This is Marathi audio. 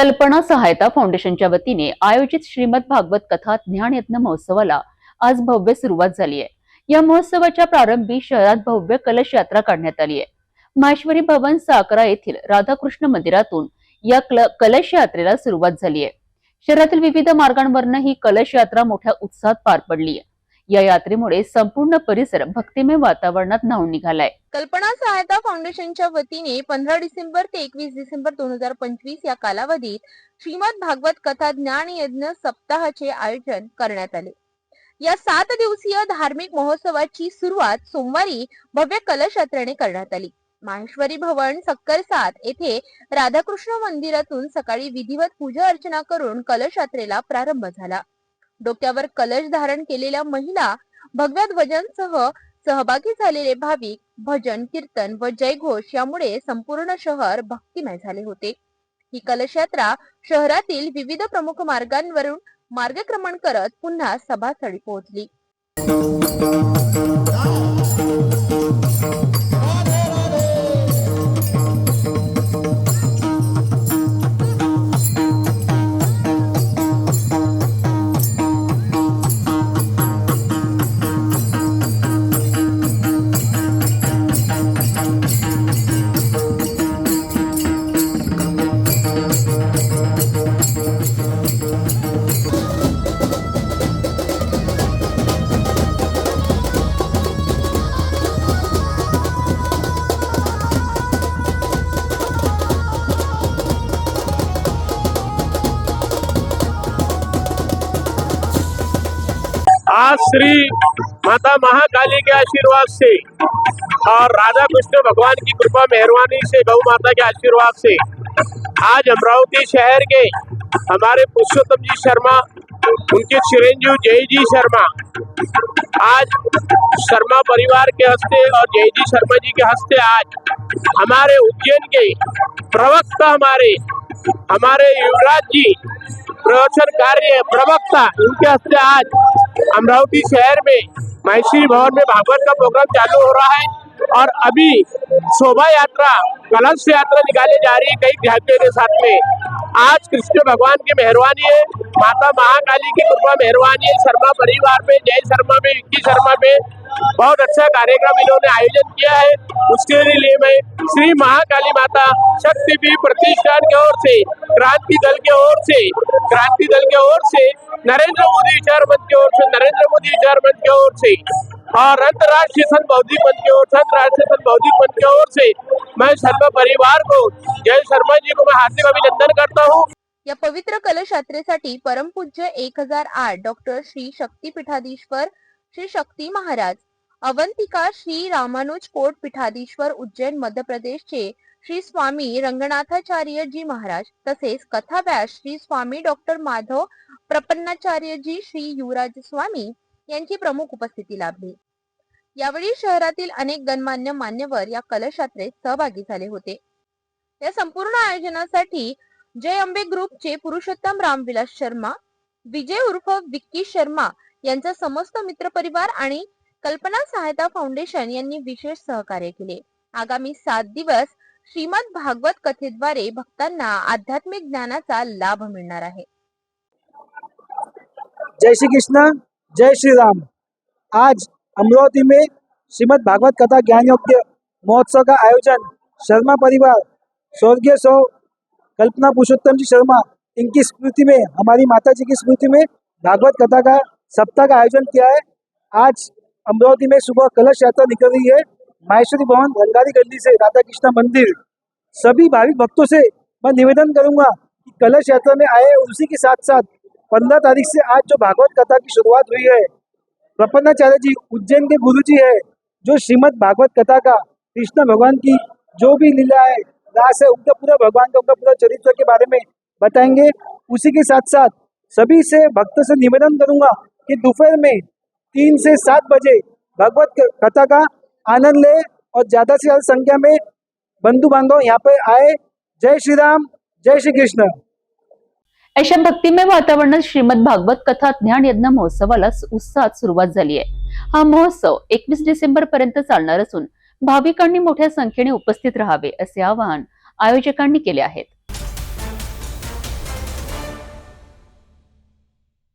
कल्पना सहायता फाउंडेशनच्या वतीने आयोजित श्रीमद भागवत कथा ज्ञान यज्ञ महोत्सवाला आज भव्य सुरुवात झाली आहे। या महोत्सवाच्या प्रारंभी शहरात भव्य कलश यात्रा काढण्यात आली आहे। माहेश्वरी भवन साकरा येथील राधाकृष्ण मंदिरातून या कलश यात्रेला सुरुवात झाली आहे। शहरातील विविध मार्गांवरनं ही कलश यात्रा मोठ्या उत्साहात पार पडली आहे। या यात्रेमुळे संपूर्ण परिसर भक्तिमय वातावरणात न्हाऊन निघालाय। कल्पना सहायता फाउंडेशनच्या वतीने 15 डिसेंबर ते 21 डिसेंबर 2025 या कालावधीत श्रीमद भागवत कथा ज्ञान यज्ञ सप्ताहाचे आयोजन करण्यात आले। या 7 दिवसीय धार्मिक महोत्सवाची सुरुवात सोमवारी भव्य कलश यात्रेने करण्यात आली। माहेश्वरी भवन सक्कर 7 येथे राधाकृष्ण मंदिरातून सकाळी विधिवत पूजा अर्चना करून कलश यात्रेला प्रारंभ झाला। डोक्यावर कलश धारण केलेल्या महिला, भगव्या ध्वजांसह सहभागी झालेले भाविक, भजन कीर्तन व जयघोष यामुळे संपूर्ण शहर भक्तिमय झाले होते। ही कलश यात्रा शहरातील विविध प्रमुख मार्गांवरून मार्गक्रमण करत पुन्हा सभास्थळी पोहोचली। आज श्री माता महाकाली के आशीर्वाद से और राधा कृष्ण भगवान की कृपा मेहरबानी से गौ माता के आशीर्वाद से आज अमरावती शहर के हमारे पुरुषोत्तम जी शर्मा, उनके चिरंजीव जय जी शर्मा, आज शर्मा परिवार के हस्ते और जय जी शर्मा जी के हस्ते आज हमारे उज्जैन के प्रवक्ता हमारे युवराज जी प्रवचन कार्य प्रवक्ता, उनके हस्ते आज अमरावती शहर में माहेश्वरी भवन में भागवत का प्रोग्राम चालू हो रहा है। और अभी शोभा यात्रा, कलश यात्रा निकाली जा रही है कई ध्यान के साथ में। आज कृष्ण भगवान की मेहरबानी है, माता महाकाली की कृपा मेहरबानी है। शर्मा परिवार में, जय शर्मा में, विक्की शर्मा में बहुत अच्छा कार्यक्रम इन्होंने आयोजन किया है। उसके लिए मैं श्री महाकाली माता शक्तिपीठ प्रतिष्ठान की or say, Kranti Dal K or से, नरेंद्र मोदी विचार मंच की ओर से, नरेंद्र मोदी विचार मंच की ओर से और अंतर्राष्ट्रीय संत बौद्धिक मंच की ओर से, अंतर्राष्ट्रीय संत बौद्धिक मंच की ओर से मैं शर्मा परिवार को, जय शर्मा जी को मैं हार्दिक अभिनंदन करता हूँ। या पवित्र कलश यात्रेसाठी परमपूज्य 1008 डॉक्टर श्री शक्तिपीठाधीश्वर श्री शक्ती महाराज, अवंतिका श्री रामानुज कोट पीठाधीश्वर उज्जैन मध्य प्रदेशचे श्री स्वामी रंगनाथाचार्य जी महाराज, तसेच कथा व्यास श्री स्वामी डॉक्टर माधव प्रपन्नाचार्य जी श्री युवराज स्वामी यांची प्रमुख उपस्थिती लाभली। यावेळी शहरातील अनेक गणमान्य मान्यवर या कलश यात्रेत सहभागी झाले होते। या संपूर्ण आयोजनासाठी जय अंबे ग्रुपचे पुरुषोत्तम रामविलास शर्मा, विजय उर्फ विक्की शर्मा यांचा समस्त मित्रपरिवार आणि कल्पना सहायता फाउंडेशन यांनी विशेष सहकार्य केले। आगामी 7 दिवस श्रीमद भागवत कथेद्वारे भक्तांना आध्यात्मिक ज्ञानाचा लाभ मिळणार आहे। जय श्री कृष्ण, जय श्री राम। आज अमरावती में श्रीमद भागवत कथा ज्ञान यज्ञ महोत्सव का आयोजन शर्मा परिवार, स्वर्गीय सौ कल्पना पुरुषोत्तम जी शर्मा, इनकी स्मृति में, हमारी माता जी की स्मृति में भागवत कथा का सप्ताह का आयोजन किया है। आज अमरावती में सुबह कलश यात्रा निकल रही है। माहेश्वरी भवन रंगारी गली से राधा कृष्ण मंदिर, सभी भाविक भक्तों से मैं निवेदन करूंगा कि कलश यात्रा में आए। उसी के साथ साथ 15 तारीख से आज जो भागवत कथा की शुरुआत हुई है, प्रपन्नाचार्य जी उज्जैन के गुरु जी है, जो श्रीमद भागवत कथा का कृष्ण भगवान की जो भी लीला है, रास है, उनका पूरा भगवान का उनका पूरा चरित्र के बारे में बताएंगे। उसी के साथ साथ सभी से भक्त से निवेदन करूंगा कि दोपहर में 3 से 7 बजे भागवत कथा का आनंद ले और ज्यादा से ज्यादा संख्या में बंधु बांधव यहाँ पे आए। जय श्री राम, जय श्री कृष्ण। अशा भक्तिमय वातावरणात श्रीमद भागवत कथा ज्ञान यज्ञ महोत्सवाला उत्साहात सुरुवात झाली आहे। हा महोत्सव 21 डिसेंबर पर्यंत चालणार असून भाविकांनी मोठ्या संख्येने उपस्थित राहावे असे आवाहन आयोजकांनी केले आहे।